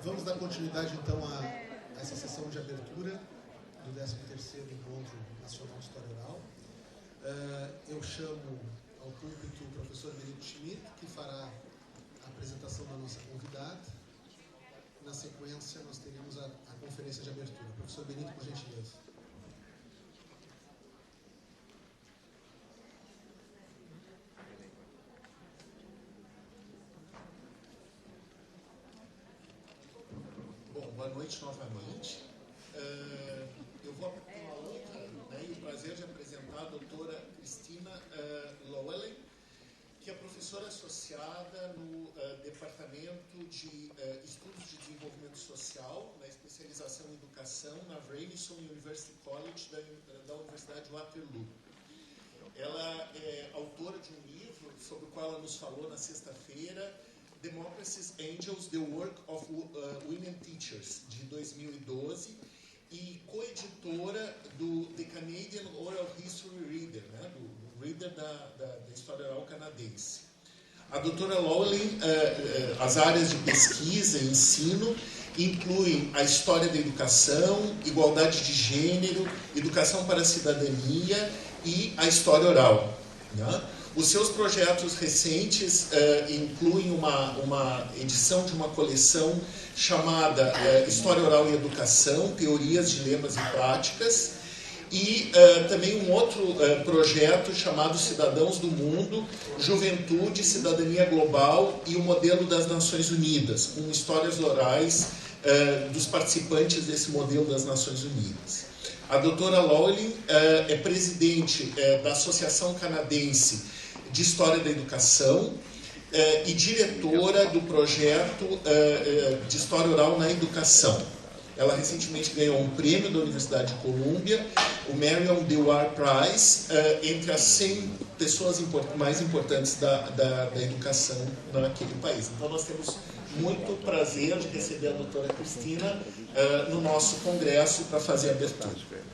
Vamos dar continuidade, então, a essa sessão de abertura do 13º Encontro Nacional de História Oral. Eu chamo ao púlpito o professor Llewellyn, que fará a apresentação da nossa convidada. Na sequência, nós teremos a conferência de abertura. Professor Benito, por gentileza. Bom, boa noite novamente. Eu vou ter a honra e o prazer de apresentar a doutora Kristina Llewellyn, que é professora associada no Departamento de Estudos de Desenvolvimento Social, na especialização em Educação, na Radisson University College da Universidade de Waterloo. Ela é autora de um livro sobre o qual ela nos falou na sexta-feira, Democracy's Angels, The Work of Women Teachers, de 2012, e coeditora do The Canadian Oral History Reader, né, do Reader da História Oral canadense. A doutora Llewellyn, as áreas de pesquisa e ensino incluem a história da educação, igualdade de gênero, educação para a cidadania e a história oral, né? Os seus projetos recentes incluem uma edição de uma coleção chamada História Oral e Educação, Teorias, Dilemas e Práticas, e também um outro projeto chamado Cidadãos do Mundo, Juventude, Cidadania Global e o Modelo das Nações Unidas, com histórias orais dos participantes desse modelo das Nações Unidas. A doutora Llewellyn é presidente da Associação Canadense de História da Educação e diretora do projeto de História Oral na Educação. Ela recentemente ganhou um prêmio da Universidade de Colômbia, o Marion Dewar Prize, entre as 100 pessoas mais importantes da educação naquele país. Então nós temos muito prazer de receber a doutora Kristina no nosso congresso para fazer a abertura.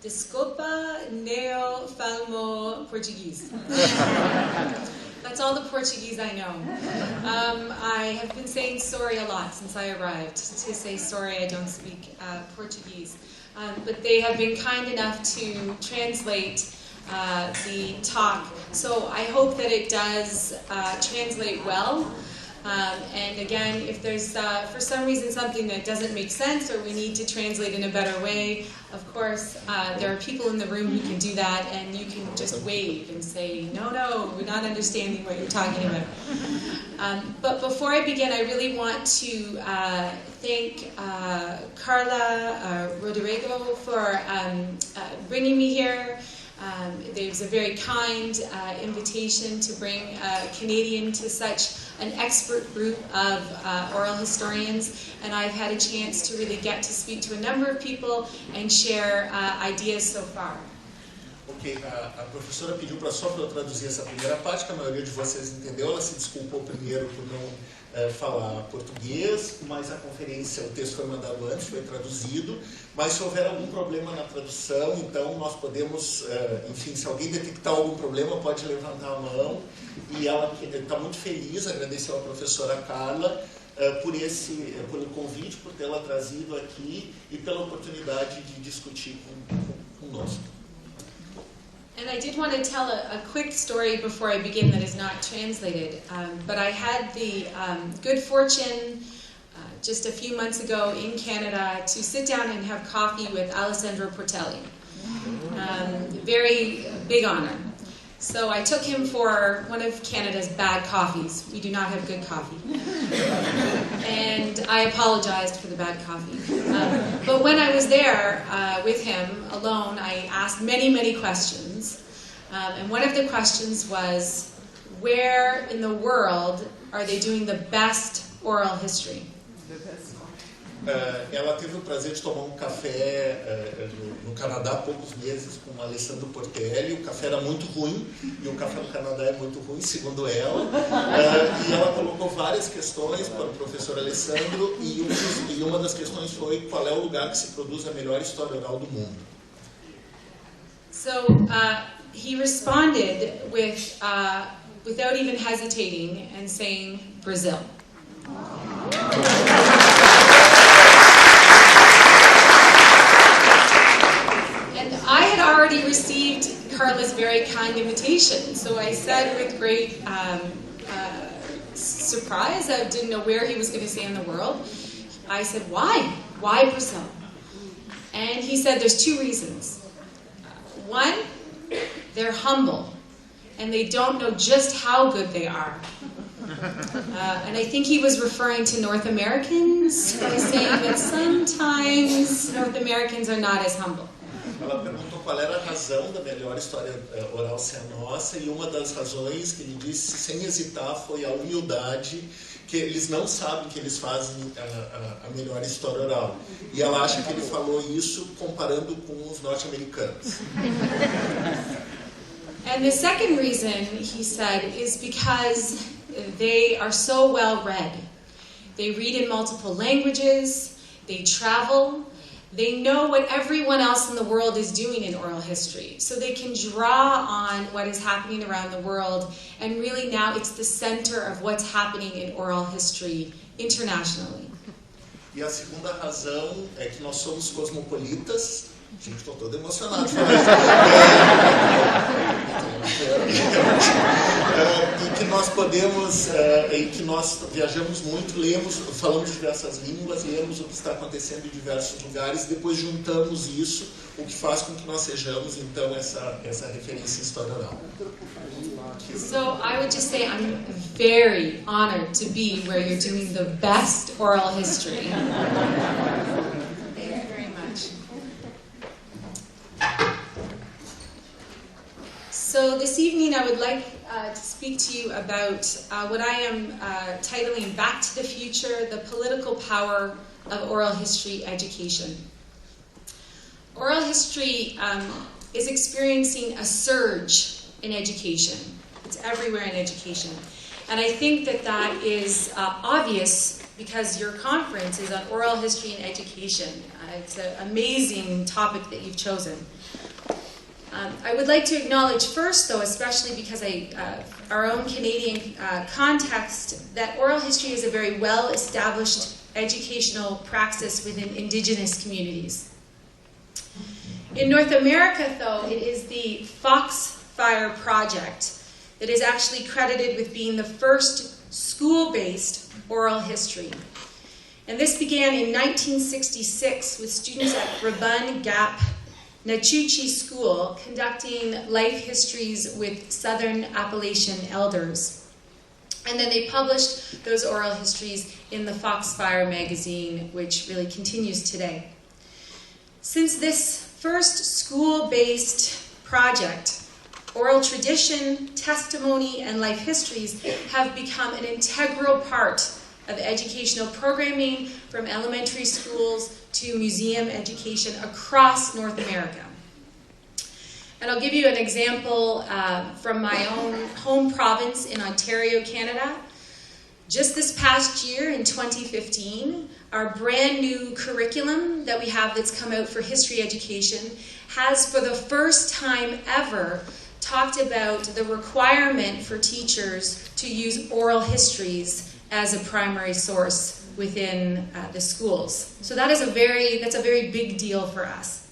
Desculpa, não falo português. That's all the Portuguese I know. I have been saying sorry a lot since I arrived. To say sorry, I don't speak Portuguese. But they have been kind enough to translate the talk. So I hope that it does translate well. And again, if there's for some reason something that doesn't make sense or we need to translate in a better way, of course, there are people in the room who can do that, and you can just wave and say, no, we're not understanding what you're talking about. But before I begin, I really want to thank Carla Rodrigo for bringing me here. There's a very kind invitation to bring a Canadian to such an expert group of oral historians, and I've had a chance to really get to speak to a number of people and share ideas so far. Ok, a professora pediu só para eu traduzir essa primeira parte, que a maioria de vocês entendeu. Ela se desculpou primeiro por não falar português, mas a conferência, o texto foi mandado antes, foi traduzido. Mas se houver algum problema na tradução, então nós podemos, enfim, se alguém detectar algum problema, pode levantar a mão. E ela está muito feliz, agradeceu a professora Carla por o convite, por tê-la trazido aqui e pela oportunidade de discutir conosco. And I did want to tell a quick story before I begin that is not translated. But I had the good fortune just a few months ago in Canada to sit down and have coffee with Alessandro Portelli. Very big honor. So I took him for one of Canada's bad coffees. We do not have good coffee. And I apologized for the bad coffee. But when I was there with him alone, I asked many questions. And one of the questions was, where in the world are they doing the best oral history? Ela teve o prazer de tomar um café no Canadá há poucos meses com o Alessandro Portelli. O café era muito ruim, e o café no Canadá é muito ruim, segundo ela. E ela colocou várias questões para o professor Alessandro, e uma das questões foi qual é o lugar que se produz a melhor história oral do mundo. So he responded with, without even hesitating, and saying, Brazil. And I had already received Carla's very kind invitation, so I said with great surprise, I didn't know where he was going to say in the world, I said, why? Why Brazil? And he said there's two reasons. One, they're humble, and they don't know just how good they are. And I think he was referring to North Americans by saying that sometimes North Americans are not as humble. Ela perguntou qual era a razão da melhor história oral ser a nossa, e uma das razões que ele disse, sem hesitar, foi a humildade, que eles não sabem que eles fazem a melhor história oral. E ela acha que ele falou isso comparando com os norte-americanos. And the second reason, he said, is because they are so well read. They read in multiple languages, they travel, they know what everyone else in the world is doing in oral history. So they can draw on what is happening around the world, and really now it's the center of what's happening in oral history internationally. E a segunda razão é que nós somos cosmopolitas. Gente, estou todo emocionado. E que nós podemos, e que nós viajamos muito, lemos, falamos diversas línguas, lemos o que está acontecendo em diversos lugares, depois juntamos isso, o que faz com que nós sejamos, então, essa referência em história oral. So I would just say I'm very honored to be where you're doing the best oral history. Thank you very much. So this evening I would like to speak to you about what I am titling Back to the Future, the Political Power of Oral History Education. Oral history is experiencing a surge in education. It's everywhere in education. And I think that that is obvious because your conference is on oral history and education. It's an amazing topic that you've chosen. I would like to acknowledge first, though, especially because our own Canadian context, that oral history is a very well-established educational praxis within Indigenous communities. In North America, though, it is the Foxfire Project that is actually credited with being the first school-based oral history. And this began in 1966 with students at Rabun Gap Nachuchi School conducting life histories with Southern Appalachian elders. And then they published those oral histories in the Foxfire magazine, which really continues today. Since this first school-based project, oral tradition, testimony, and life histories have become an integral part of educational programming from elementary schools to museum education across North America. And I'll give you an example from my own home province in Ontario, Canada. Just this past year, in 2015, our brand new curriculum that we have that's come out for history education has, for the first time ever, talked about the requirement for teachers to use oral histories as a primary source within the schools. So that's a very big deal for us.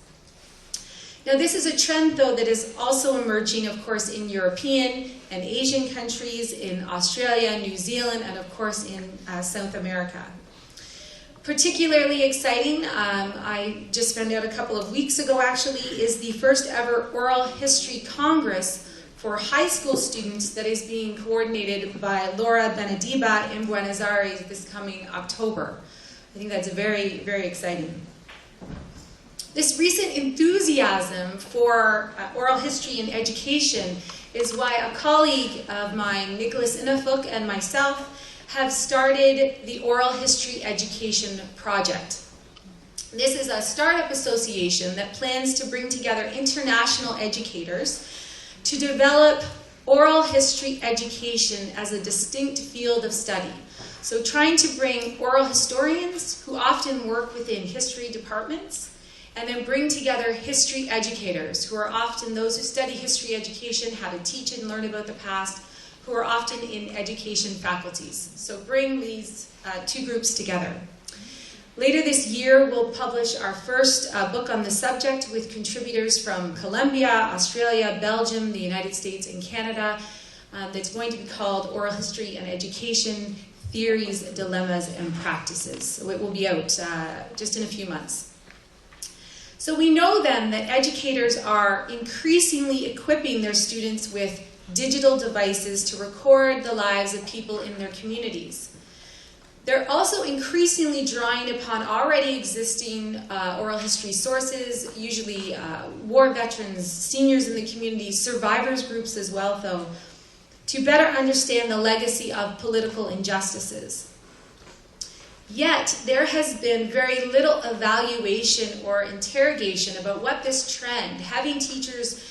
Now this is a trend, though, that is also emerging, of course, in European and Asian countries, in Australia, New Zealand, and of course in South America. Particularly exciting, I just found out a couple of weeks ago actually, is the first ever Oral History Congress for high school students that is being coordinated by Laura Benediba in Buenos Aires this coming October. I think that's very exciting. This recent enthusiasm for oral history and education is why a colleague of mine, Nicholas Innefuk, and myself have started the Oral History Education Project. This is a startup association that plans to bring together international educators to develop oral history education as a distinct field of study. So trying to bring oral historians who often work within history departments, and then bring together history educators who are often those who study history education, how to teach and learn about the past, who are often in education faculties. So bring these two groups together. Later this year, we'll publish our first book on the subject with contributors from Colombia, Australia, Belgium, the United States, and Canada. That's going to be called Oral History and Education, Theories, Dilemmas, and Practices. So it will be out just in a few months. So we know then that educators are increasingly equipping their students with digital devices to record the lives of people in their communities. They're also increasingly drawing upon already existing oral history sources, usually war veterans, seniors in the community, survivors groups as well, though, to better understand the legacy of political injustices. Yet, there has been very little evaluation or interrogation about what this trend, having teachers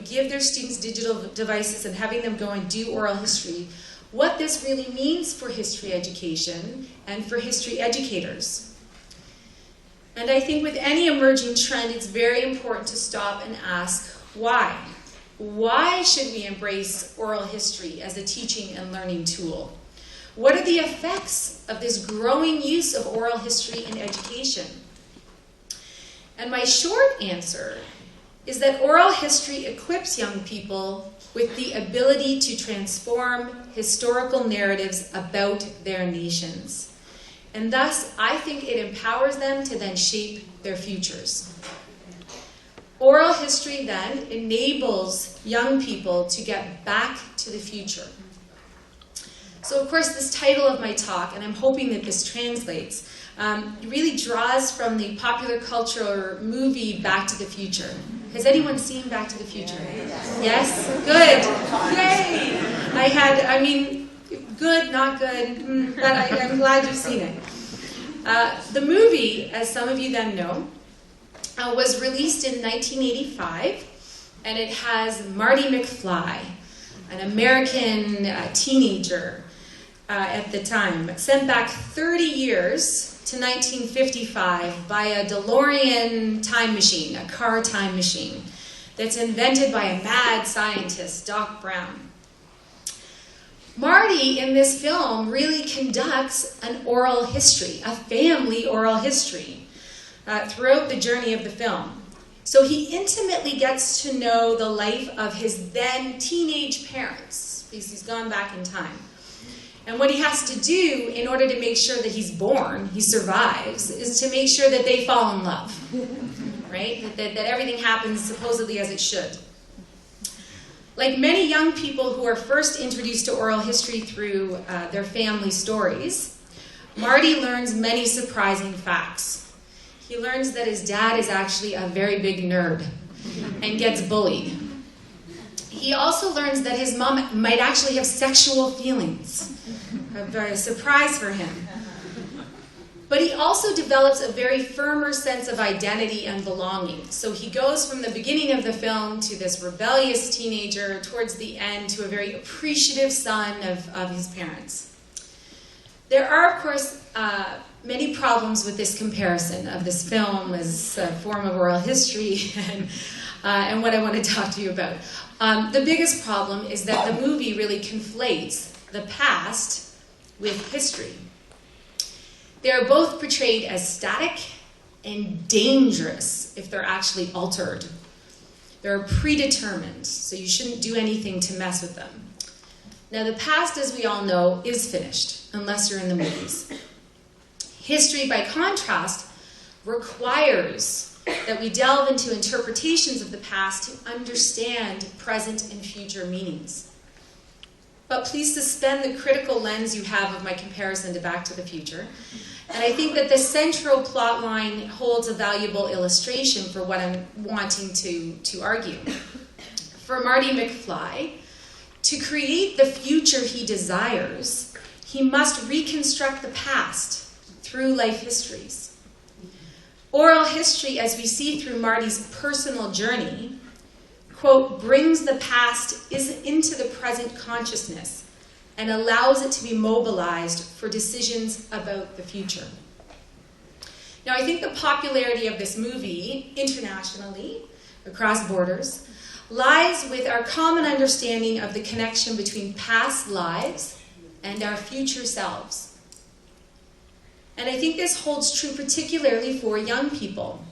give their students digital devices and having them go and do oral history, what this really means for history education and for history educators. And I think with any emerging trend, it's very important to stop and ask why. Why should we embrace oral history as a teaching and learning tool? What are the effects of this growing use of oral history in education? And my short answer is that oral history equips young people with the ability to transform historical narratives about their nations. And thus, I think it empowers them to then shape their futures. Oral history then enables young people to get back to the future. So of course, this title of my talk, and I'm hoping that this translates, really draws from the popular culture movie Back to the Future. Has anyone seen Back to the Future? Yes? Good. Yay! Good, not good, but I'm glad you've seen it. The movie, as some of you then know, was released in 1985, and it has Marty McFly, an American teenager at the time, sent back 30 years to 1955 by a DeLorean time machine, a car time machine, that's invented by a mad scientist, Doc Brown. Marty, in this film, really conducts an oral history, a family oral history, throughout the journey of the film. So he intimately gets to know the life of his then teenage parents, because he's gone back in time. And what he has to do in order to make sure that he's born, he survives, is to make sure that they fall in love, right? That everything happens supposedly as it should. Like many young people who are first introduced to oral history through their family stories, Marty learns many surprising facts. He learns that his dad is actually a very big nerd and gets bullied. He also learns that his mom might actually have sexual feelings. A surprise for him. But he also develops a very firmer sense of identity and belonging. So he goes from the beginning of the film to this rebellious teenager, towards the end to a very appreciative son of his parents. There are, of course, many problems with this comparison of this film as a form of oral history and what I want to talk to you about. The biggest problem is that the movie really conflates the past with history. They are both portrayed as static and dangerous if they're actually altered. They're predetermined, so you shouldn't do anything to mess with them. Now, the past, as we all know, is finished, unless you're in the movies. History, by contrast, requires that we delve into interpretations of the past to understand present and future meanings. But please suspend the critical lens you have of my comparison to Back to the Future. And I think that the central plot line holds a valuable illustration for what I'm wanting to argue. For Marty McFly, to create the future he desires, he he must reconstruct the past through life histories. Oral history, as we see through Marty's personal journey, quote, brings the past into the present consciousness and allows it to be mobilized for decisions about the future. Now, I think the popularity of this movie internationally, across borders, lies with our common understanding of the connection between past lives and our future selves. And I think this holds true particularly for young people.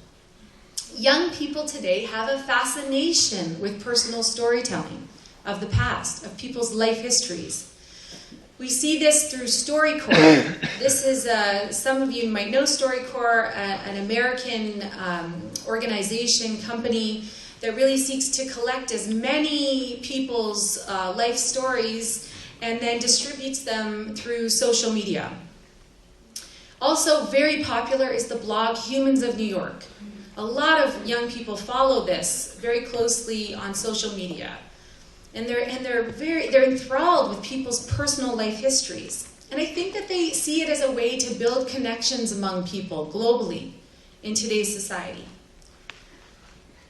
Young people today have a fascination with personal storytelling of the past, of people's life histories. We see this through StoryCorps. This is, some of you might know StoryCorps, an American organization, company that really seeks to collect as many people's life stories and then distributes them through social media. Also very popular is the blog Humans of New York. A lot of young people follow this very closely on social media. And they're enthralled with people's personal life histories. And I think that they see it as a way to build connections among people globally in today's society.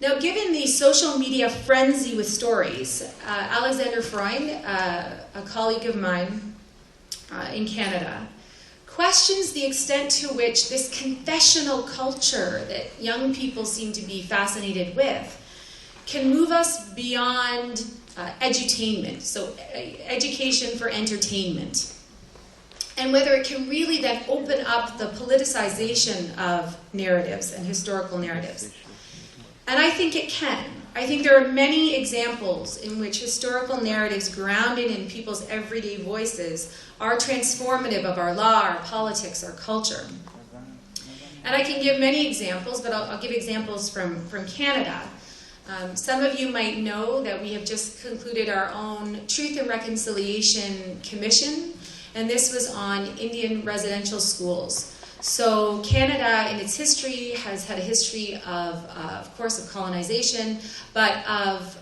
Now, given the social media frenzy with stories, Alexander Freund, a colleague of mine in Canada, questions the extent to which this confessional culture that young people seem to be fascinated with can move us beyond edutainment, so education for entertainment, and whether it can really then open up the politicization of narratives and historical narratives. And I think it can. I think there are many examples in which historical narratives grounded in people's everyday voices are transformative of our law, our politics, our culture. And I can give many examples, but I'll give examples from Canada. Some of you might know that we have just concluded our own Truth and Reconciliation Commission, and this was on Indian residential schools. So Canada, in its history, has had a history of course, of colonization, but of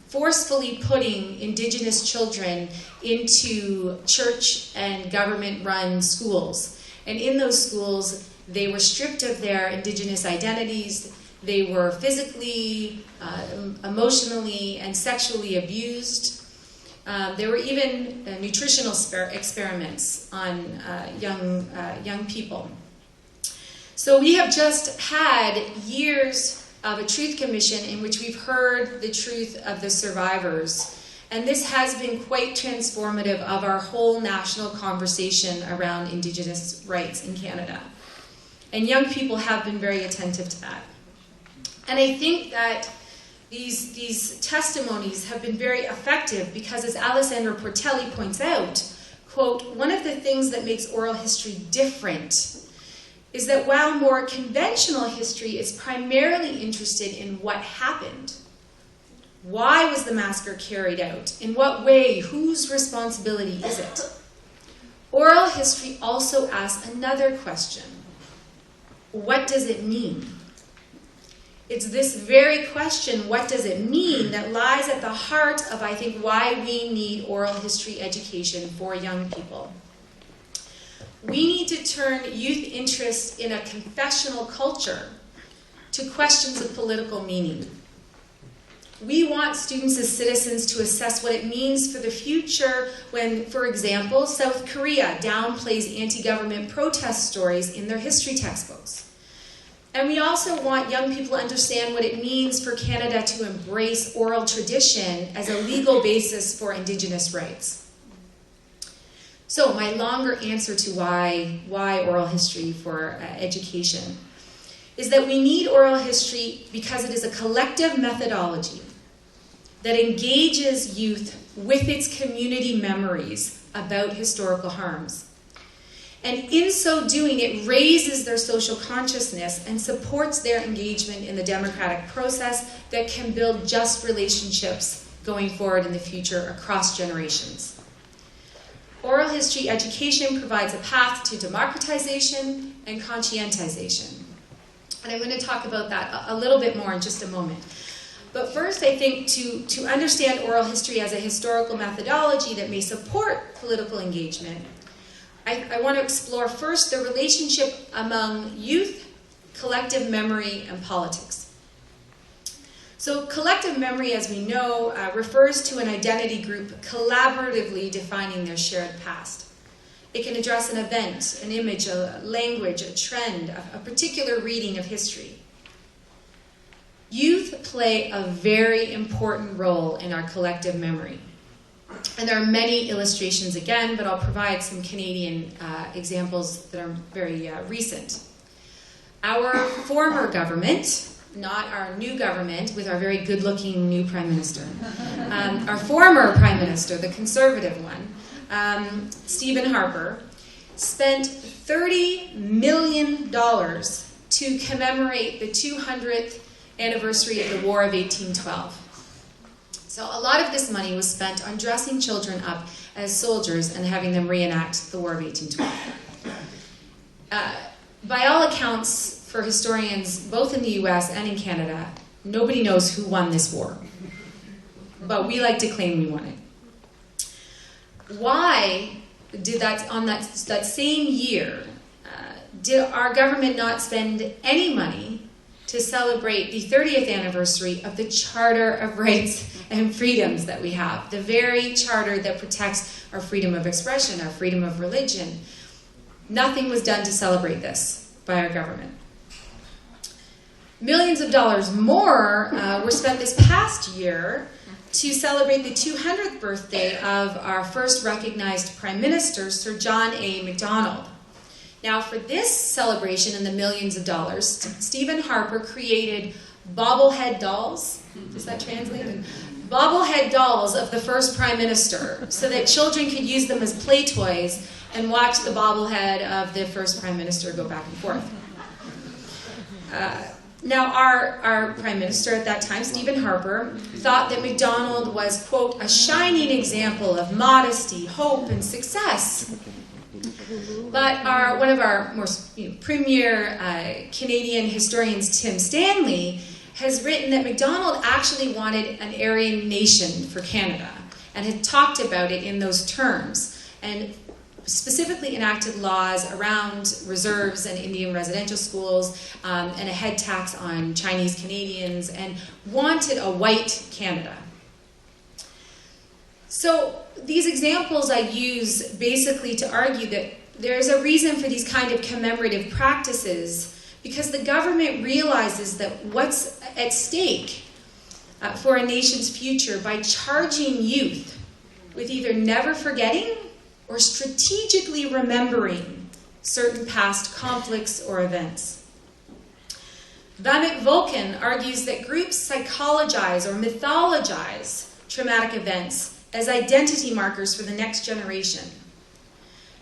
forcefully putting Indigenous children into church and government-run schools. And in those schools, they were stripped of their Indigenous identities. They were physically, emotionally, and sexually abused. There were even nutritional experiments on young people. So we have just had years of a truth commission in which we've heard the truth of the survivors. And this has been quite transformative of our whole national conversation around Indigenous rights in Canada. And young people have been very attentive to that. And I think that these testimonies have been very effective because, as Alessandro Portelli points out, quote, one of the things that makes oral history different is that while more conventional history is primarily interested in what happened, why was the massacre carried out, in what way, whose responsibility is it? Oral history also asks another question. What does it mean? It's this very question, what does it mean, that lies at the heart of, I think, why we need oral history education for young people. We need to turn youth interest in a confessional culture to questions of political meaning. We want students as citizens to assess what it means for the future when, for example, South Korea downplays anti-government protest stories in their history textbooks. And we also want young people to understand what it means for Canada to embrace oral tradition as a legal basis for Indigenous rights. So my longer answer to why oral history for education is that we need oral history because it is a collective methodology that engages youth with its community memories about historical harms. And in so doing, it raises their social consciousness and supports their engagement in the democratic process that can build just relationships going forward in the future across generations. Oral history education provides a path to democratization and conscientization. And I'm going to talk about that a little bit more in just a moment. But first, I think to understand oral history as a historical methodology that may support political engagement, I want to explore first the relationship among youth, collective memory, and politics. So collective memory, as we know, refers to an identity group collaboratively defining their shared past. It can address an event, an image, a language, a trend, a particular reading of history. Youth play a very important role in our collective memory. And there are many illustrations again, but I'll provide some Canadian examples that are very recent. Our former government, not our new government with our very good-looking new Prime Minister, our former Prime Minister, the Conservative one, Stephen Harper, spent $30 million to commemorate the 200th anniversary of the War of 1812. So a lot of this money was spent on dressing children up as soldiers and having them reenact the War of 1812. By all accounts, for historians, both in the US and in Canada, nobody knows who won this war. But we like to claim we won it. Why did on that same year, did our government not spend any money to celebrate the 30th anniversary of the Charter of Rights and Freedoms that we have, the very charter that protects our freedom of expression, our freedom of religion? Nothing was done to celebrate this by our government. Millions of dollars more were spent this past year to celebrate the 200th birthday of our first recognized Prime Minister, Sir John A. Macdonald. Now, for this celebration and the millions of dollars, Stephen Harper created bobblehead dolls. Does that translate? Bobblehead dolls of the first Prime Minister so that children could use them as play toys and watch the bobblehead of the first Prime Minister go back and forth. Now, our Prime Minister at that time, Stephen Harper, thought that Macdonald was, quote, a shining example of modesty, hope, and success. But one of our most premier Canadian historians, Tim Stanley, has written that Macdonald actually wanted an Aryan nation for Canada and had talked about it in those terms, and specifically enacted laws around reserves and Indian residential schools and a head tax on Chinese Canadians, and wanted a white Canada. So these examples I use basically to argue that there's a reason for these kind of commemorative practices, because the government realizes that what's at stake for a nation's future by charging youth with either never forgetting or strategically remembering certain past conflicts or events. Vamit Volkan argues that groups psychologize or mythologize traumatic events as identity markers for the next generation.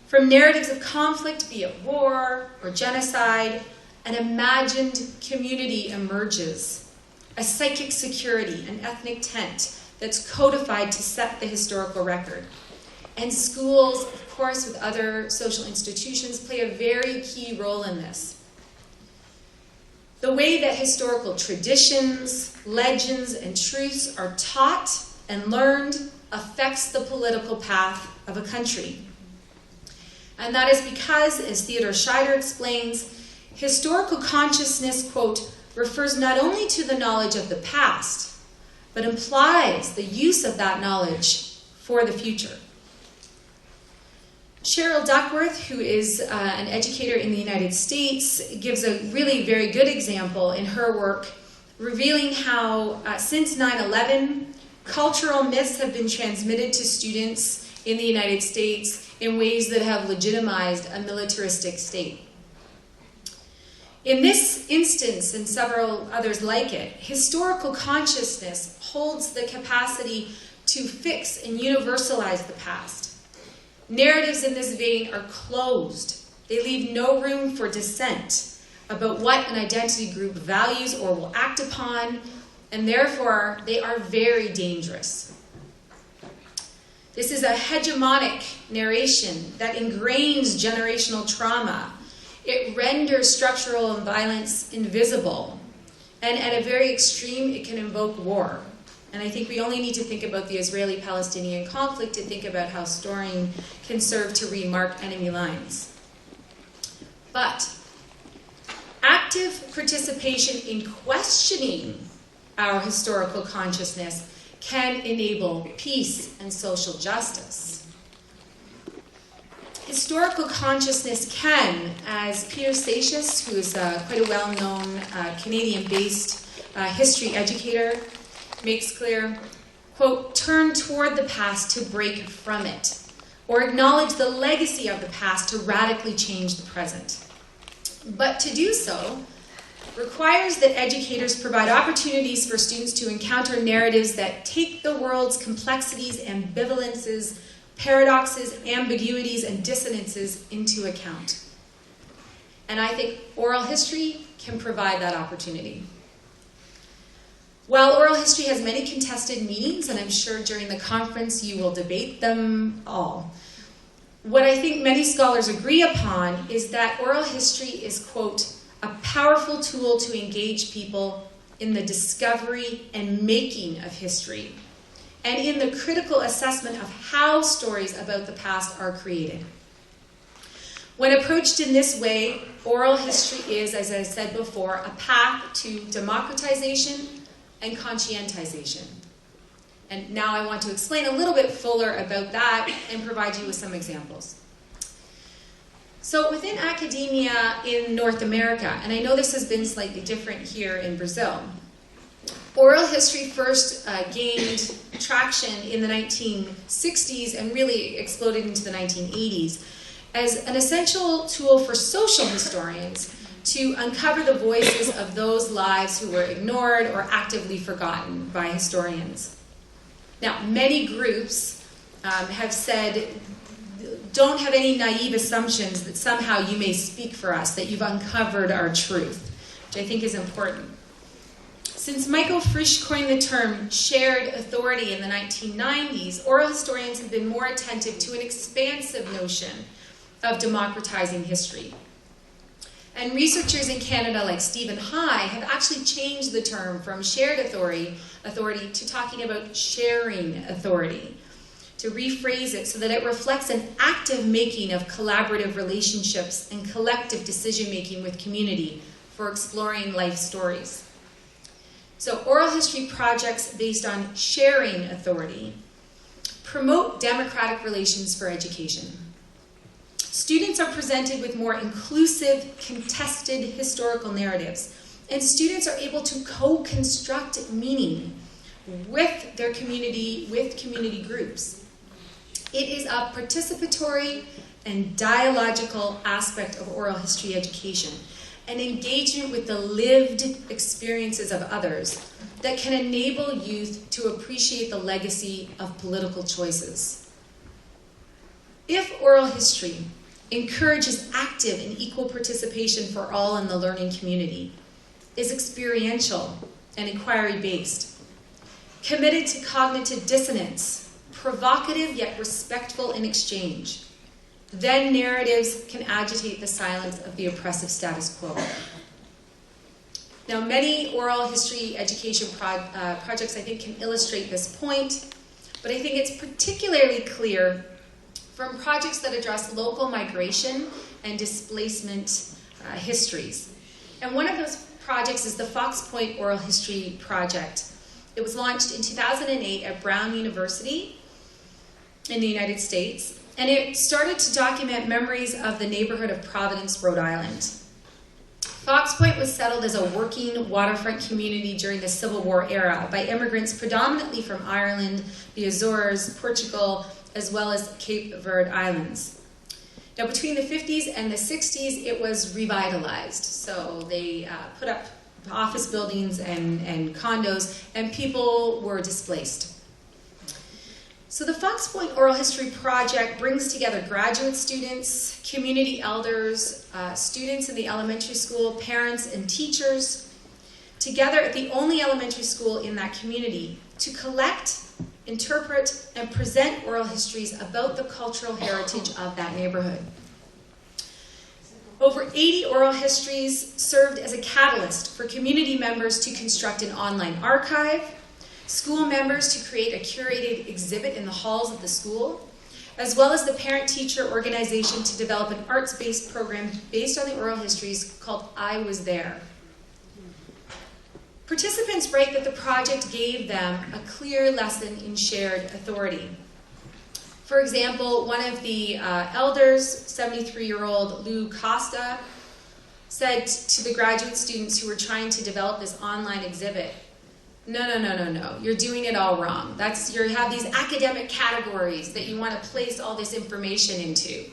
From narratives of conflict, be it war or genocide, an imagined community emerges, a psychic security, an ethnic tent that's codified to set the historical record. And schools, of course, with other social institutions, play a very key role in this. The way that historical traditions, legends, and truths are taught and learned affects the political path of a country. And that is because, as Theodore Scheider explains, historical consciousness, quote, refers not only to the knowledge of the past, but implies the use of that knowledge for the future. Cheryl Duckworth, who is an educator in the United States, gives a really very good example in her work, revealing how since 9/11, cultural myths have been transmitted to students in the United States in ways that have legitimized a militaristic state. In this instance, and several others like it, historical consciousness holds the capacity to fix and universalize the past. Narratives in this vein are closed. They leave no room for dissent about what an identity group values or will act upon, and therefore they are very dangerous. This is a hegemonic narration that ingrains generational trauma. It renders structural violence invisible, and at a very extreme, it can invoke war. And I think we only need to think about the Israeli-Palestinian conflict to think about how storing can serve to remark enemy lines. But active participation in questioning our historical consciousness can enable peace and social justice. Historical consciousness can, as Peter Satius, who is quite a well-known Canadian-based history educator, makes clear, quote, turn toward the past to break from it, or acknowledge the legacy of the past to radically change the present. But to do so requires that educators provide opportunities for students to encounter narratives that take the world's complexities, ambivalences, paradoxes, ambiguities, and dissonances into account. And I think oral history can provide that opportunity. While oral history has many contested meanings, and I'm sure during the conference you will debate them all, what I think many scholars agree upon is that oral history is, quote, a powerful tool to engage people in the discovery and making of history, and in the critical assessment of how stories about the past are created. When approached in this way, oral history is, as I said before, a path to democratization and conscientization. And now I want to explain a little bit fuller about that and provide you with some examples. So within academia in North America, and I know this has been slightly different here in Brazil, oral history first gained traction in the 1960s and really exploded into the 1980s as an essential tool for social historians to uncover the voices of those lives who were ignored or actively forgotten by historians. Now, many groups have said, don't have any naive assumptions that somehow you may speak for us, that you've uncovered our truth, which I think is important. Since Michael Frisch coined the term shared authority in the 1990s, oral historians have been more attentive to an expansive notion of democratizing history. And researchers in Canada like Stephen High have actually changed the term from shared authority to talking about sharing authority, to rephrase it so that it reflects an active making of collaborative relationships and collective decision-making with community for exploring life stories. So oral history projects based on sharing authority promote democratic relations for education. Students are presented with more inclusive, contested historical narratives, and students are able to co-construct meaning with their community, with community groups. It is a participatory and dialogical aspect of oral history education, an engagement with the lived experiences of others that can enable youth to appreciate the legacy of political choices. If oral history encourages active and equal participation for all in the learning community, is experiential and inquiry-based, committed to cognitive dissonance, provocative yet respectful in exchange, then narratives can agitate the silence of the oppressive status quo. Now, many oral history education projects, I think, can illustrate this point, but I think it's particularly clear from projects that address local migration and displacement histories. And one of those projects is the Fox Point Oral History Project. It was launched in 2008 at Brown University in the United States, and it started to document memories of the neighborhood of Providence, Rhode Island. Fox Point was settled as a working waterfront community during the Civil War era by immigrants predominantly from Ireland, the Azores, Portugal, as well as Cape Verde Islands. Now, between the 50s and the 60s, it was revitalized. So they put up office buildings and condos, and people were displaced. So the Fox Point Oral History Project brings together graduate students, community elders, students in the elementary school, parents, and teachers, together at the only elementary school in that community to collect, interpret, and present oral histories about the cultural heritage of that neighborhood. Over 80 oral histories served as a catalyst for community members to construct an online archive, school members to create a curated exhibit in the halls of the school, as well as the parent-teacher organization to develop an arts-based program based on the oral histories called I Was There. Participants write that the project gave them a clear lesson in shared authority. For example, one of the elders, 73-year-old Lou Costa, said to the graduate students who were trying to develop this online exhibit, no, you're doing it all wrong. You have these academic categories that you want to place all this information into.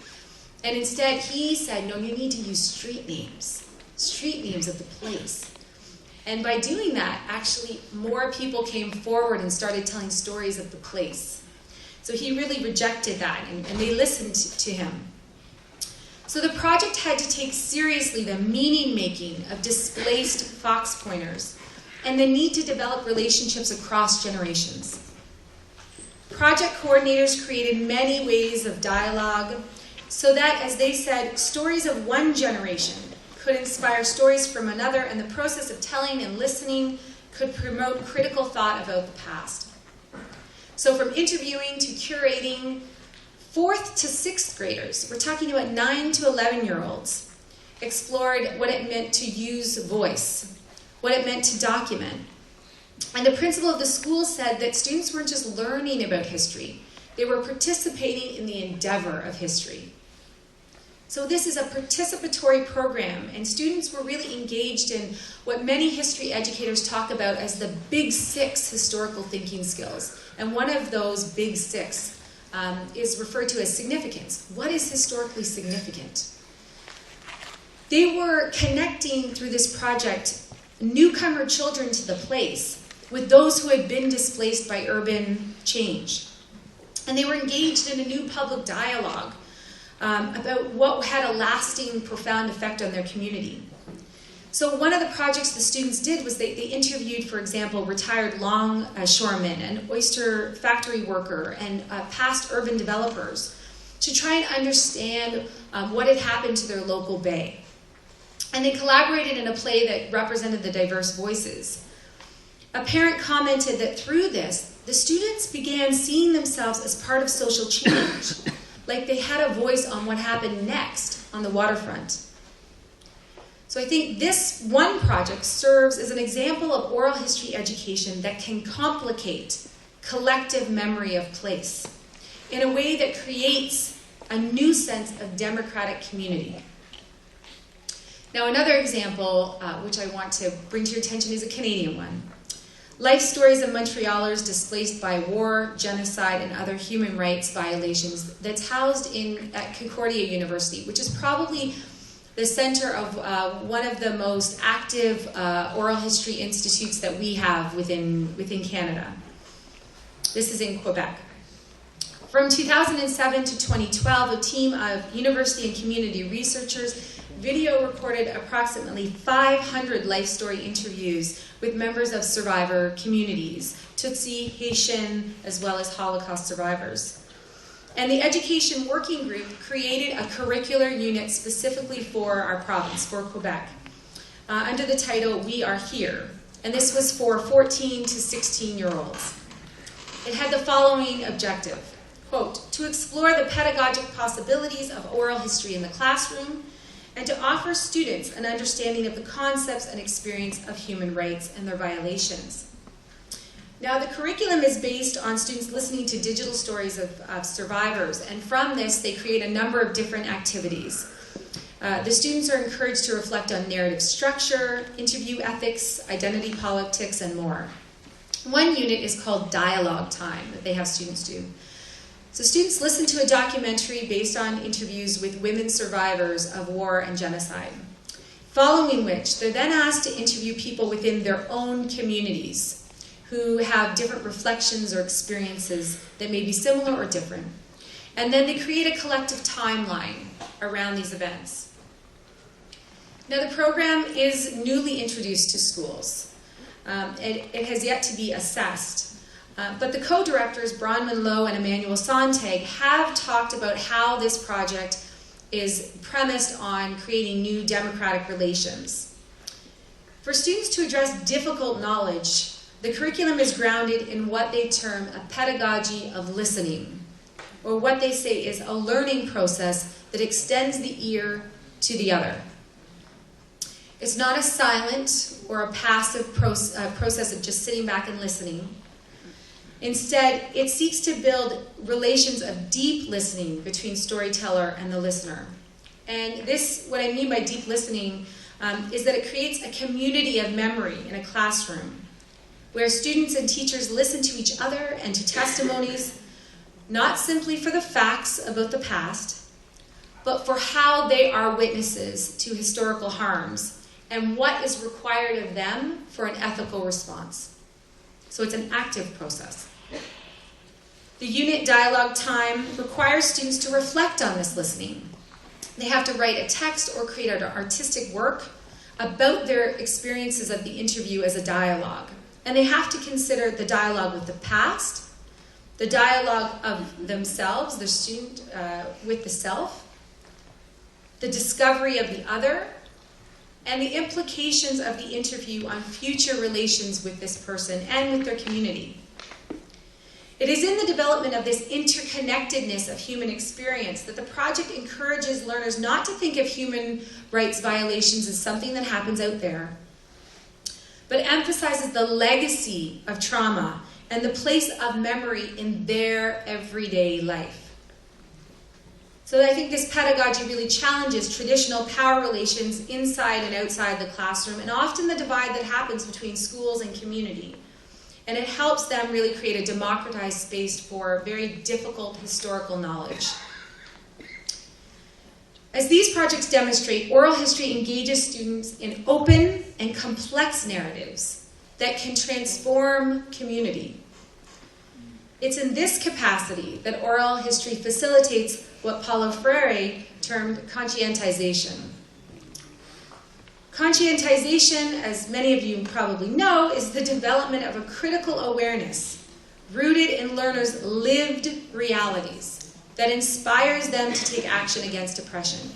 And instead, he said, no, you need to use street names of the place. And by doing that, actually, more people came forward and started telling stories of the place. So he really rejected that, and they listened to him. So the project had to take seriously the meaning-making of displaced fox pointers and the need to develop relationships across generations. Project coordinators created many ways of dialogue so that, as they said, stories of one generation could inspire stories from another, and the process of telling and listening could promote critical thought about the past. So from interviewing to curating, 4th to 6th graders, we're talking about 9 to 11-year-olds, explored what it meant to use voice, what it meant to document. And the principal of the school said that students weren't just learning about history, they were participating in the endeavor of history. So this is a participatory program, and students were really engaged in what many history educators talk about as the Big 6 historical thinking skills. And one of those Big 6 is referred to as significance. What is historically significant? They were connecting through this project newcomer children to the place with those who had been displaced by urban change. And they were engaged in a new public dialogue about what had a lasting, profound effect on their community. So one of the projects the students did was they interviewed, for example, retired longshoremen, an oyster factory worker, and past urban developers to try and understand what had happened to their local bay. And they collaborated in a play that represented the diverse voices. A parent commented that through this, the students began seeing themselves as part of social change, like they had a voice on what happened next on the waterfront. So I think this one project serves as an example of oral history education that can complicate collective memory of place in a way that creates a new sense of democratic community. Now another example, which I want to bring to your attention, is a Canadian one. Life stories of Montrealers displaced by war, genocide, and other human rights violations that's housed at Concordia University, which is probably the center of one of the most active oral history institutes that we have within Canada. This is in Quebec. From 2007 to 2012, a team of university and community researchers video recorded approximately 500 life story interviews with members of survivor communities, Tutsi, Haitian, as well as Holocaust survivors. And the Education Working Group created a curricular unit specifically for our province, for Quebec, under the title, We Are Here. And this was for 14 to 16-year-olds. It had the following objective, quote, to explore the pedagogic possibilities of oral history in the classroom, and to offer students an understanding of the concepts and experience of human rights and their violations. Now, the curriculum is based on students listening to digital stories of survivors, and from this, they create a number of different activities. The students are encouraged to reflect on narrative structure, interview ethics, identity politics, and more. One unit is called Dialogue Time that they have students do. So students listen to a documentary based on interviews with women survivors of war and genocide, following which they're then asked to interview people within their own communities who have different reflections or experiences that may be similar or different. And then they create a collective timeline around these events. Now the program is newly introduced to schools. It has yet to be assessed. But the co-directors, Bronwyn Lowe and Emmanuel Sontag, have talked about how this project is premised on creating new democratic relations. For students to address difficult knowledge The curriculum is grounded in what they term a pedagogy of listening, or what they say is a learning process that extends the ear to the other. It's not a silent or a passive process of just sitting back and listening. Instead, it seeks to build relations of deep listening between storyteller and the listener. And this, what I mean by deep listening, is that it creates a community of memory in a classroom where students and teachers listen to each other and to testimonies, not simply for the facts about the past, but for how they are witnesses to historical harms and what is required of them for an ethical response. So it's an active process. The unit dialogue time requires students to reflect on this listening. They have to write a text or create an artistic work about their experiences of the interview as a dialogue. And they have to consider the dialogue with the past, the dialogue of themselves, the student with the self, the discovery of the other, and the implications of the interview on future relations with this person and with their community. It is in the development of this interconnectedness of human experience that the project encourages learners not to think of human rights violations as something that happens out there, but emphasizes the legacy of trauma and the place of memory in their everyday life. So I think this pedagogy really challenges traditional power relations inside and outside the classroom, and often the divide that happens between schools and community. And it helps them really create a democratized space for very difficult historical knowledge. As these projects demonstrate, oral history engages students in open and complex narratives that can transform community. It's in this capacity that oral history facilitates what Paulo Freire termed conscientization. Conscientization, as many of you probably know, is the development of a critical awareness rooted in learners' lived realities that inspires them to take action against oppression.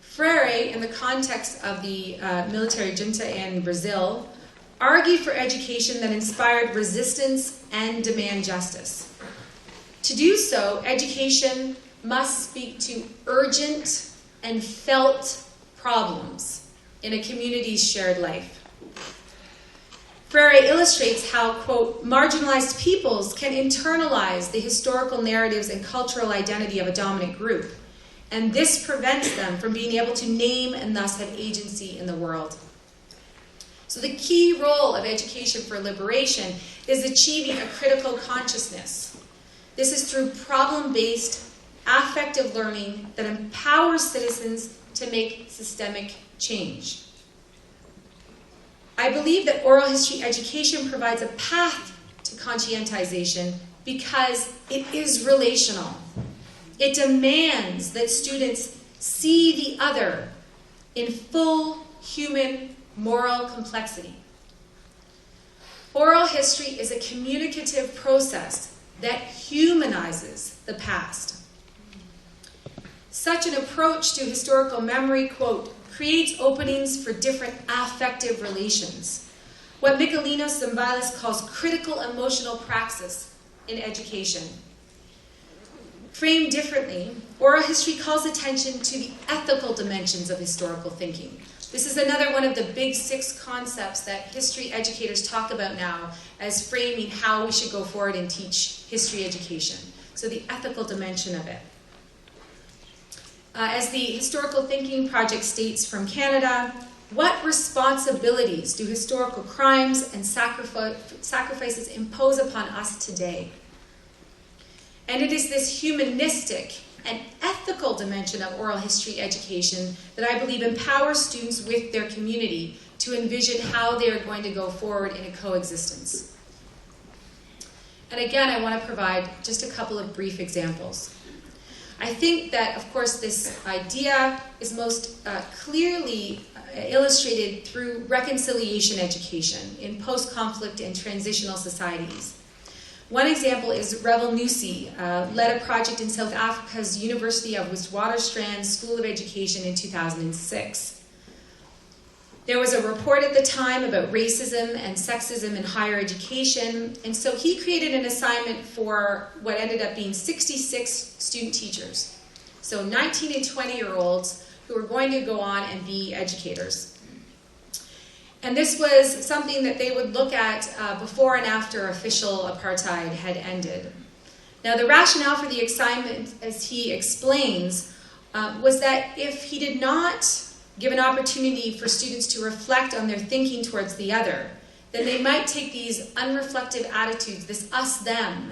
Freire, in the context of the military junta in Brazil, argued for education that inspired resistance and demand justice. To do so, education must speak to urgent and felt problems in a community's shared life. Freire illustrates how, quote, marginalized peoples can internalize the historical narratives and cultural identity of a dominant group, and this prevents them from being able to name and thus have agency in the world. So the key role of education for liberation is achieving a critical consciousness. This is through problem-based, affective learning that empowers citizens to make systemic change. I believe that oral history education provides a path to conscientization because it is relational. It demands that students see the other in full human moral complexity. Oral history is a communicative process that humanizes the past. Such an approach to historical memory, quote, creates openings for different affective relations, what Michelinos Zambales calls critical emotional praxis in education. Framed differently, oral history calls attention to the ethical dimensions of historical thinking. This is another one of the big 6 concepts that history educators talk about now as framing how we should go forward and teach history education. So the ethical dimension of it. As the Historical Thinking Project states from Canada, what responsibilities do historical crimes and sacrifices impose upon us today? And it is this humanistic and ethical dimension of oral history education that I believe empowers students with their community to envision how they are going to go forward in a coexistence. And again, I want to provide just a couple of brief examples. I think that, of course, this idea is most clearly illustrated through reconciliation education in post-conflict and transitional societies. One example is Revel Nusi, led a project in South Africa's University of Witwatersrand School of Education in 2006. There was a report at the time about racism and sexism in higher education, and so he created an assignment for what ended up being 66 student teachers. So 19 and 20-year-olds who were going to go on and be educators. And this was something that they would look at before and after official apartheid had ended. Now, the rationale for the assignment, as he explains, was that if he did not give an opportunity for students to reflect on their thinking towards the other, then they might take these unreflective attitudes, this us-them,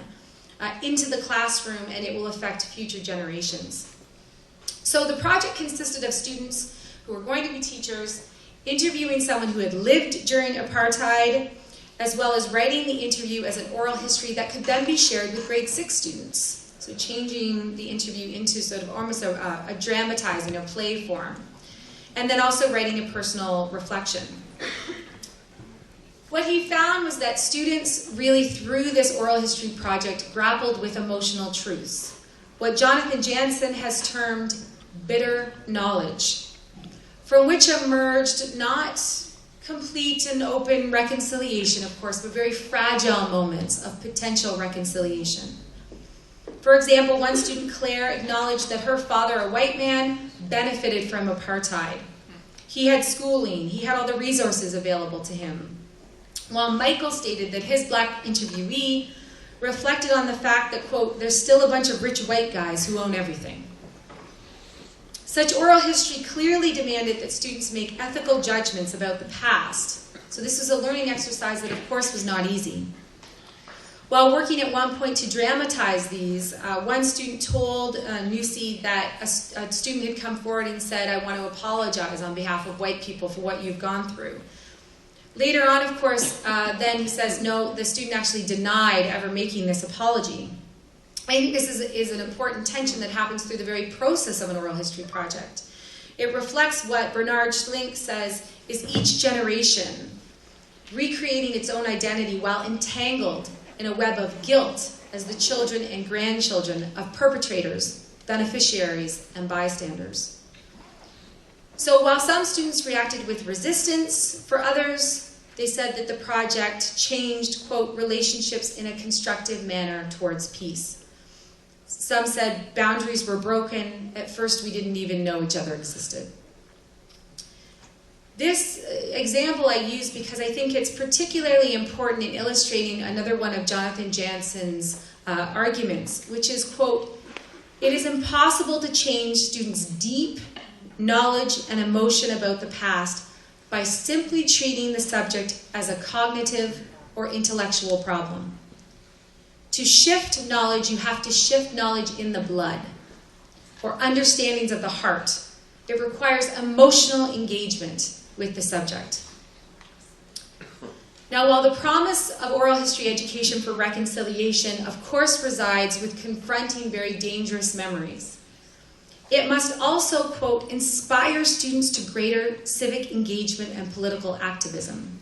into the classroom, and it will affect future generations. So the project consisted of students who were going to be teachers, interviewing someone who had lived during apartheid, as well as writing the interview as an oral history that could then be shared with grade 6 students. So changing the interview into sort of almost a dramatizing, a play form. And then also writing a personal reflection. What he found was that students really, through this oral history project, grappled with emotional truths. What Jonathan Jansen has termed bitter knowledge, from which emerged not complete and open reconciliation, of course, but very fragile moments of potential reconciliation. For example, one student, Claire, acknowledged that her father, a white man, benefited from apartheid. He had schooling, he had all the resources available to him. While Michael stated that his black interviewee reflected on the fact that, quote, there's still a bunch of rich white guys who own everything. Such oral history clearly demanded that students make ethical judgments about the past. So this was a learning exercise that, of course, was not easy. While working at one point to dramatize these, one student told Nusi that a student had come forward and said, I want to apologize on behalf of white people for what you've gone through. Later on, of course, then he says, no, the student actually denied ever making this apology. I think this is an important tension that happens through the very process of an oral history project. It reflects what Bernard Schlink says is each generation recreating its own identity while entangled in a web of guilt as the children and grandchildren of perpetrators, beneficiaries, and bystanders. So while some students reacted with resistance, for others, they said that the project changed, quote, relationships in a constructive manner towards peace. Some said boundaries were broken. At first, we didn't even know each other existed. This example I use because I think it's particularly important in illustrating another one of Jonathan Jansen's arguments, which is, quote, it is impossible to change students' deep knowledge and emotion about the past by simply treating the subject as a cognitive or intellectual problem. To shift knowledge, you have to shift knowledge in the blood, or understandings of the heart. It requires emotional engagement with the subject. Now, while the promise of oral history education for reconciliation, of course, resides with confronting very dangerous memories, it must also, quote, inspire students to greater civic engagement and political activism.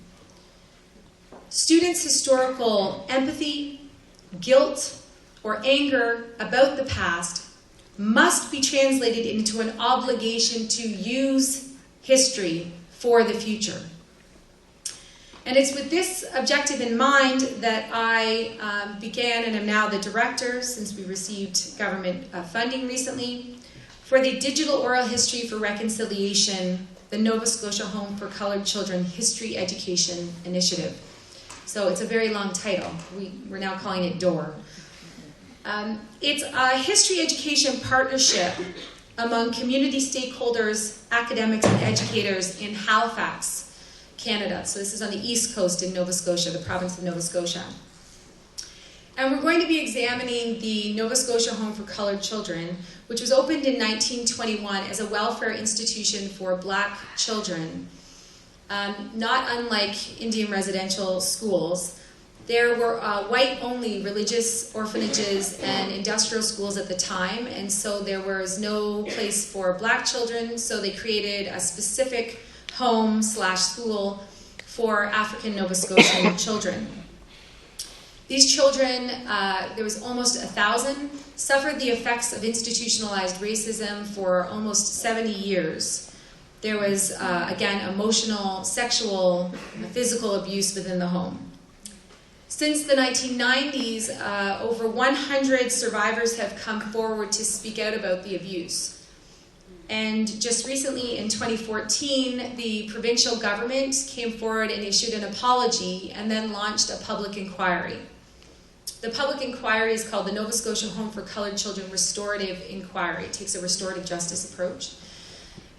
Students' historical empathy, guilt, or anger about the past must be translated into an obligation to use history for the future. And it's with this objective in mind that I began and am now the director, since we received government funding recently, for the Digital Oral History for Reconciliation, the Nova Scotia Home for Coloured Children History Education Initiative. So it's a very long title. We're now calling it DOOR. It's a history education partnership among community stakeholders, academics, and educators in Halifax, Canada. So this is on the east coast in Nova Scotia, the province of Nova Scotia. And we're going to be examining the Nova Scotia Home for Coloured Children, which was opened in 1921 as a welfare institution for black children. Not unlike Indian residential schools, there were white-only religious orphanages and industrial schools at the time, and so there was no place for black children, so they created a specific home/school for African Nova Scotian children. These children, there was almost 1,000, suffered the effects of institutionalized racism for almost 70 years. There was, again, emotional, sexual, physical abuse within the home. Since the 1990s, over 100 survivors have come forward to speak out about the abuse. And just recently, in 2014, the provincial government came forward and issued an apology and then launched a public inquiry. The public inquiry is called the Nova Scotia Home for Coloured Children Restorative Inquiry. It takes a restorative justice approach.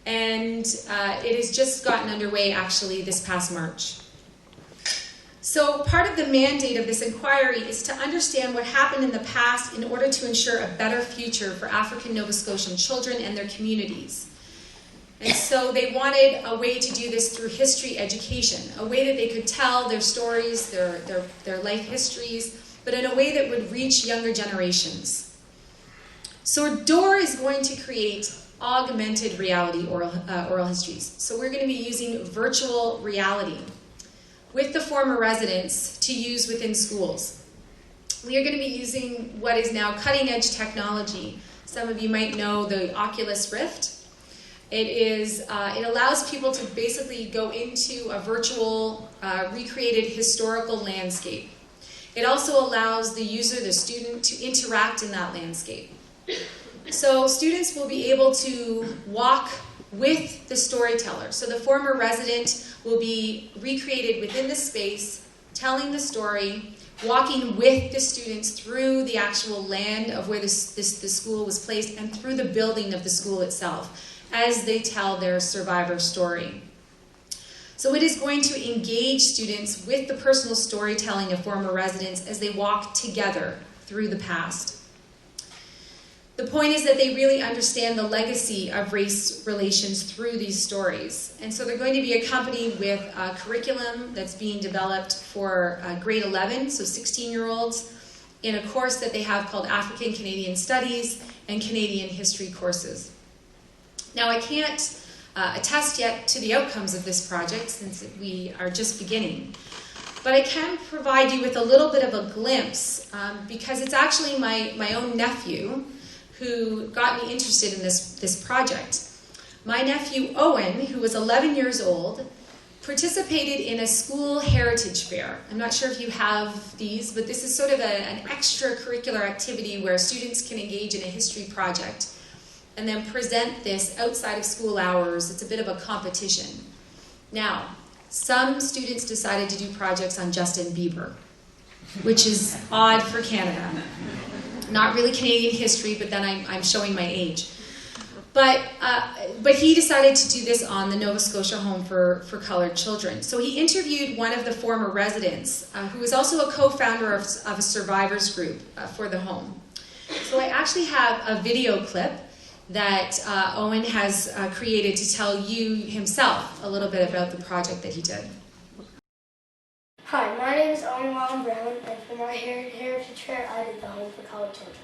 And it has just gotten underway, actually, this past March. So part of the mandate of this inquiry is to understand what happened in the past in order to ensure a better future for African Nova Scotian children and their communities. And so they wanted a way to do this through history education, a way that they could tell their stories, their life histories, but in a way that would reach younger generations. So DOOR is going to create augmented reality oral histories. So we're going to be using virtual reality with the former residents to use within schools. We are going to be using what is now cutting-edge technology. Some of you might know the Oculus Rift. It allows people to basically go into a virtual, recreated historical landscape. It also allows the user, the student, to interact in that landscape. So students will be able to walk with the storyteller. So the former resident will be recreated within the space, telling the story, walking with the students through the actual land of where the school was placed and through the building of the school itself as they tell their survivor story. So it is going to engage students with the personal storytelling of former residents as they walk together through the past. The point is that they really understand the legacy of race relations through these stories. And so they're going to be accompanied with a curriculum that's being developed for grade 11, so 16-year-olds, in a course that they have called African Canadian Studies and Canadian History courses. Now, I can't attest yet to the outcomes of this project since we are just beginning. But I can provide you with a little bit of a glimpse because it's actually my own nephew who got me interested in this project. My nephew Owen, who was 11 years old, participated in a school heritage fair. I'm not sure if you have these, but this is sort of an extracurricular activity where students can engage in a history project and then present this outside of school hours. It's a bit of a competition. Now, some students decided to do projects on Justin Bieber, which is odd for Canada. Not really Canadian history, but then I'm showing my age. But he decided to do this on the Nova Scotia Home for Coloured Children. So he interviewed one of the former residents, who was also a co-founder of a survivors group for the home. So I actually have a video clip that Owen has created to tell you himself a little bit about the project that he did. Hi, my name is Owen Brown, and for my heritage fair, I did the Home for Coloured Children.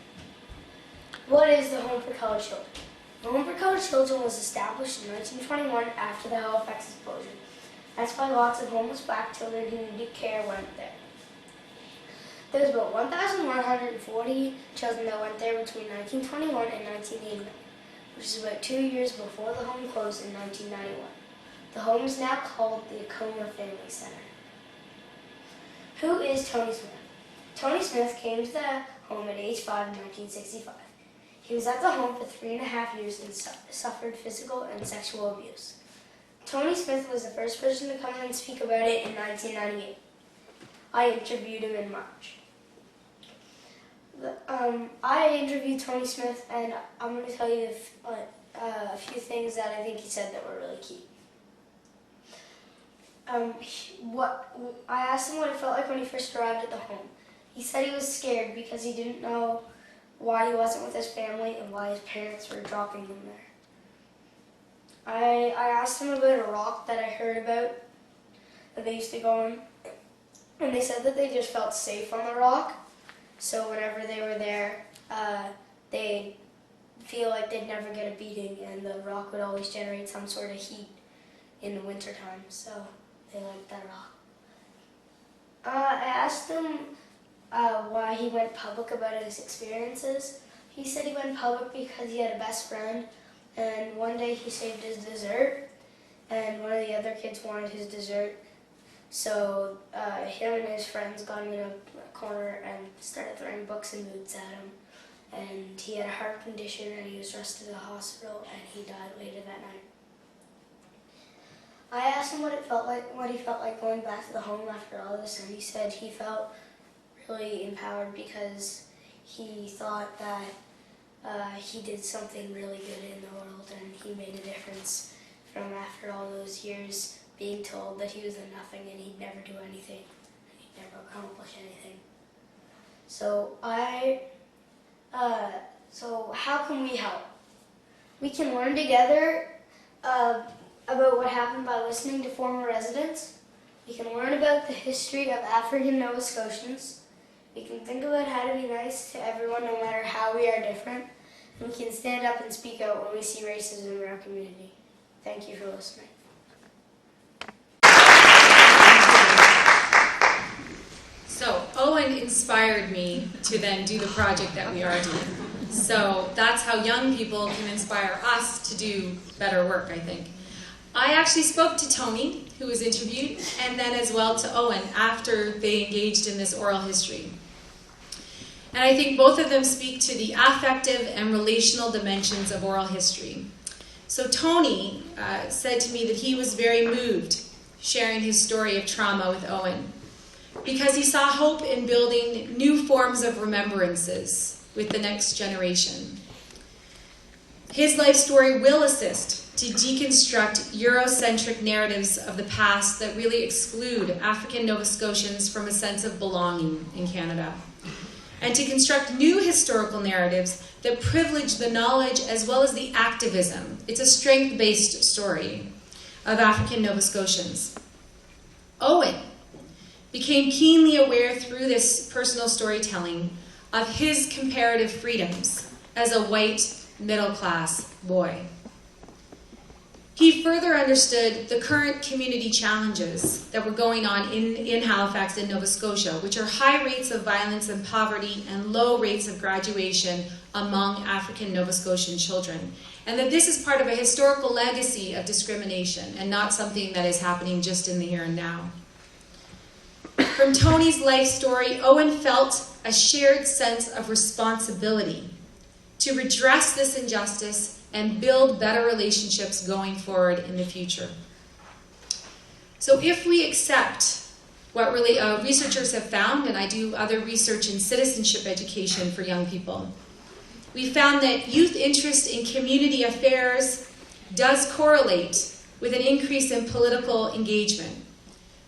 What is the Home for Coloured Children? The Home for Coloured Children was established in 1921 after the Halifax explosion. That's why lots of homeless black children who needed care went there. There was about 1,140 children that went there between 1921 and 1989, which is about 2 years before the home closed in 1991. The home is now called the Acoma Family Center. Who is Tony Smith? Tony Smith came to the home at age 5 in 1965. He was at the home for 3.5 years and suffered physical and sexual abuse. Tony Smith was the first person to come in and speak about it in 1998. I interviewed him in March. I interviewed Tony Smith, and I'm going to tell you a few things that I think he said that were really key. I asked him what it felt like when he first arrived at the home. He said he was scared because he didn't know why he wasn't with his family and why his parents were dropping him there. I asked him about a rock that I heard about that they used to go on, and they said that they just felt safe on the rock, so whenever they were there, they'd feel like they'd never get a beating, and the rock would always generate some sort of heat in the wintertime, so they liked that rock. I asked him why he went public about his experiences. He said he went public because he had a best friend, and one day he saved his dessert, and one of the other kids wanted his dessert. So him and his friends got him in a corner and started throwing books and boots at him. And he had a heart condition and he was rushed to the hospital and he died later that night. I asked him what he felt like going back to the home after all this, and he said he felt really empowered because he thought that he did something really good in the world and he made a difference from after all those years being told that he was a nothing and he'd never do anything, and he'd never accomplish anything. So so how can we help? We can learn together about what happened by listening to former residents. We can learn about the history of African Nova Scotians. We can think about how to be nice to everyone no matter how we are different. And we can stand up and speak out when we see racism in our community. Thank you for listening. So Owen inspired me to then do the project that we are doing. So that's how young people can inspire us to do better work, I think. I actually spoke to Tony, who was interviewed, and then as well to Owen after they engaged in this oral history. And I think both of them speak to the affective and relational dimensions of oral history. So Tony said to me that he was very moved sharing his story of trauma with Owen because he saw hope in building new forms of remembrances with the next generation. His life story will assist to deconstruct Eurocentric narratives of the past that really exclude African Nova Scotians from a sense of belonging in Canada, and to construct new historical narratives that privilege the knowledge as well as the activism. It's a strength-based story of African Nova Scotians. Owen became keenly aware through this personal storytelling of his comparative freedoms as a white middle-class boy. He further understood the current community challenges that were going on in Halifax and Nova Scotia, which are high rates of violence and poverty and low rates of graduation among African Nova Scotian children, and that this is part of a historical legacy of discrimination and not something that is happening just in the here and now. From Tony's life story, Owen felt a shared sense of responsibility to redress this injustice and build better relationships going forward in the future. So if we accept what researchers have found, and I do other research in citizenship education for young people, we found that youth interest in community affairs does correlate with an increase in political engagement.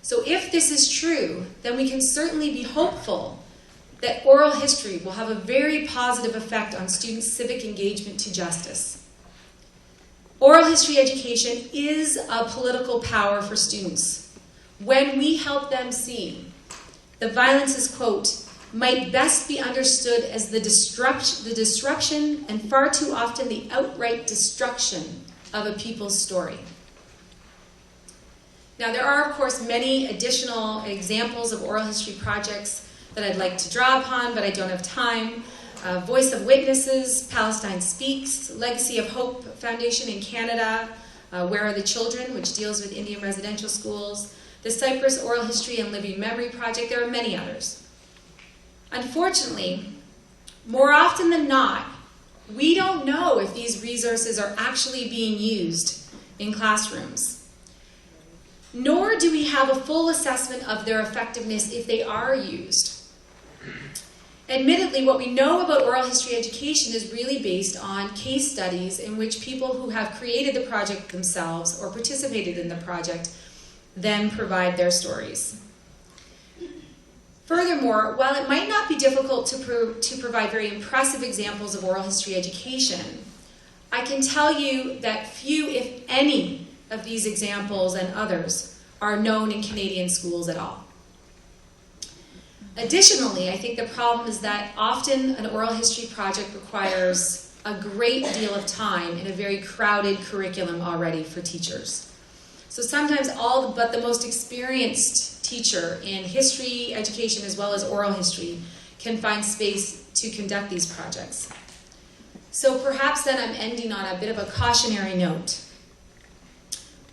So if this is true, then we can certainly be hopeful that oral history will have a very positive effect on students' civic engagement to justice. Oral history education is a political power for students. When we help them see the violences, quote, might best be understood as the disruption and far too often the outright destruction of a people's story. Now, there are, of course, many additional examples of oral history projects that I'd like to draw upon, but I don't have time. Voice of Witnesses, Palestine Speaks, Legacy of Hope Foundation in Canada, Where Are the Children, which deals with Indian residential schools, the Cyprus Oral History and Living Memory Project. There are many others. Unfortunately, more often than not, we don't know if these resources are actually being used in classrooms. Nor do we have a full assessment of their effectiveness if they are used. Admittedly, what we know about oral history education is really based on case studies in which people who have created the project themselves or participated in the project then provide their stories. Furthermore, while it might not be difficult to provide very impressive examples of oral history education, I can tell you that few, if any, of these examples and others are known in Canadian schools at all. Additionally, I think the problem is that often an oral history project requires a great deal of time in a very crowded curriculum already for teachers. So sometimes but the most experienced teacher in history education as well as oral history can find space to conduct these projects. So perhaps then I'm ending on a bit of a cautionary note.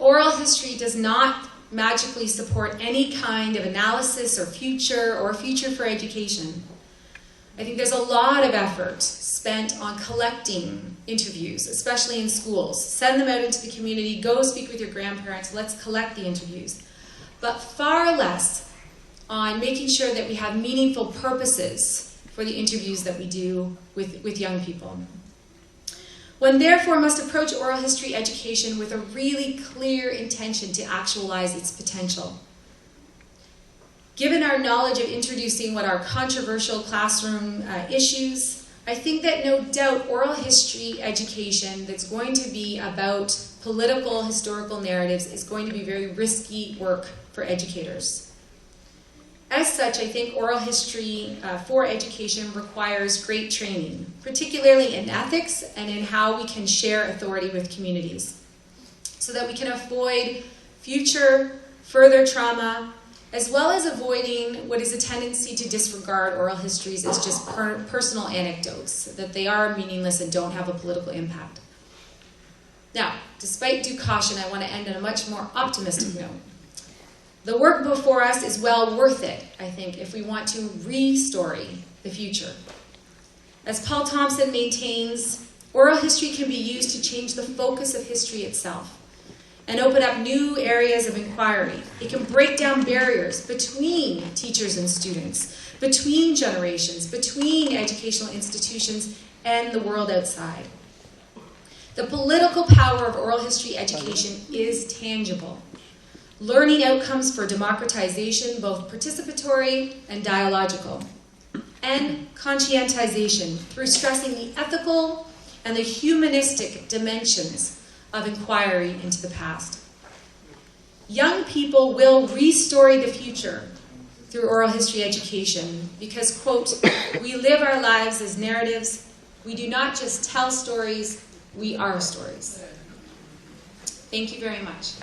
oral history does not magically support any kind of analysis or future for education. I think there's a lot of effort spent on collecting interviews, especially in schools. Send them out into the community, go speak with your grandparents, let's collect the interviews. But far less on making sure that we have meaningful purposes for the interviews that we do with young people. One therefore must approach oral history education with a really clear intention to actualize its potential. Given our knowledge of introducing what are controversial classroom issues, I think that no doubt oral history education that's going to be about political, historical narratives is going to be very risky work for educators. As such, I think oral history for education requires great training, particularly in ethics and in how we can share authority with communities, so that we can avoid future, further trauma, as well as avoiding what is a tendency to disregard oral histories as just personal anecdotes, that they are meaningless and don't have a political impact. Now, despite due caution, I want to end on a much more optimistic note. The work before us is well worth it, I think, if we want to re-story the future. As Paul Thompson maintains, oral history can be used to change the focus of history itself and open up new areas of inquiry. It can break down barriers between teachers and students, between generations, between educational institutions and the world outside. The political power of oral history education is tangible. Learning outcomes for democratization, both participatory and dialogical, and conscientization through stressing the ethical and the humanistic dimensions of inquiry into the past. Young people will re-story the future through oral history education because, quote, we live our lives as narratives. We do not just tell stories, we are stories. Thank you very much.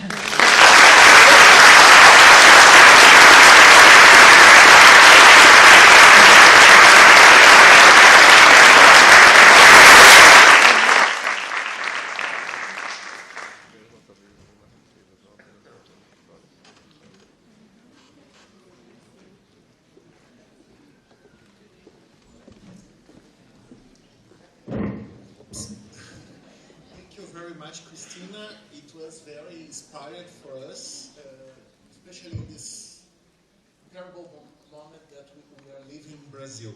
Kristina, it was very inspiring for us, especially in this terrible moment that we are living in Brazil.